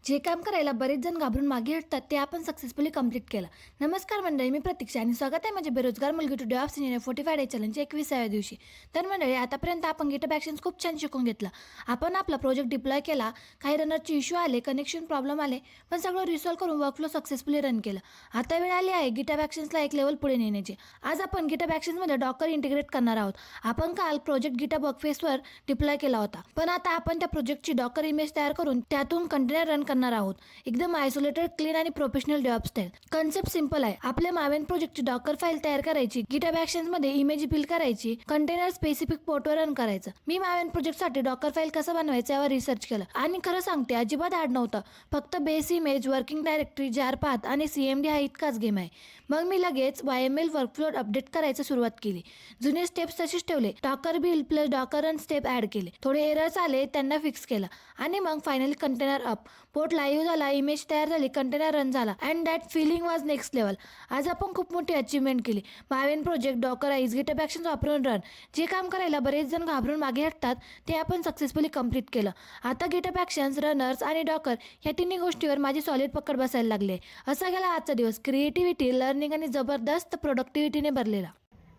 जे काम करायला बरेच जण घाबरून मागे हटतात ते आपण सक्सेसफुली कंप्लीट केलं. नमस्कार मंडळी, मी प्रतीक्षा आणि स्वागत आहे माझे बेरोजगार मुलगी टू डेव्हऑप्स इंजिनियर 45 डे चॅलेंजच्या 21व्या दिवशी. तर मंडळी, आतापर्यंत आपण GitHub Actions खूप छान शिकून घेतलं. आपण आपला प्रोजेक्ट डिप्लॉय केला, काही रनरचे इश्यू आले, कनेक्शन प्रॉब्लेम आले, पण सगळं रिसॉल्व्ह करून वर्कफ्लो सक्सेसफुली रन केलं. आता वेळ आली आहे GitHub Actionsला एक लेवल पुढे नेण्याची. आज आपण GitHub Actionsमध्ये डॉकर इंटिग्रेट करणार आहोत. आपण काल प्रोजेक्ट GitHub वर्कफेसवर डिप्लॉय केला होता, पण आता आपण त्या प्रोजेक्टची डॉकर इमेज तयार करून त्यातून कंटेनर रन करणार आहोत. एकदम आयसोलेटेड, क्लीन आणि प्रोफेशनल डेव्हऑप्स स्टाईल. कन्सेप्ट सिंपल आहे. आपल्या मावेन प्रोजेक्टची डॉकर फाईल तयार करायची, GitHub Actions मध्ये इमेज बिल्ड करायची, कंटेनर स्पेसिफिक पोर्टवर रन करायचं. मी मावेन प्रोजेक्टसाठी डॉकर फाईल कसं बनवायचं यावर रिसर्च केलं आणि खरं सांगते, अजिबात हार्ड नव्हतं. फक्त बेस इमेज, वर्किंग डायरेक्टरी, जार पाथ आणि CMD हा इतकाच गेम आहे. मग मी लगेच YML वर्कफ्लो अपडेट करायला सुरुवात केली. जुने स्टेप्स तसेच ठेवले. Docker build plus Docker run step add केले. थोडे एरर्स आले, त्यांना फिक्स केलं आणि मग finally container up, port live झाला, इमेज तयार झाली, कंटेनर रन झाला and that feeling was next level. आज आपण खूप मोठी अचीवमेंट केली. Maven project, dockerize, GitHub Actions वापरून रन. जे काम करायला बरेच जण घाबरून मागे हटतात ते आपण सक्सेसफुली कंप्लीट केलं. आता GitHub Actions, रनर्स आणि डॉकर या तिन्ही गोष्टीवर माझी सॉलिड पकड बसायला लागले. असा गेला आजचा दिवस, क्रिएटिव्हिटी, लर्निंग आणि जबरदस्त प्रोडक्टिव्हिटीने भरलेला.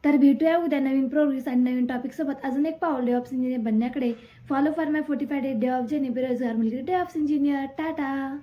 तर भेटूया उद्या नवीन प्रोग्रेस आणि नवीन टॉपिक सोबत. अजून एक पाऊल डेव्हऑप्स इंजिनियर बनण्याकडे. Follow for my 45 day DevOps journey, बेरोजगार मुलगी डेव्हऑप्स इंजिनियर. टाटा.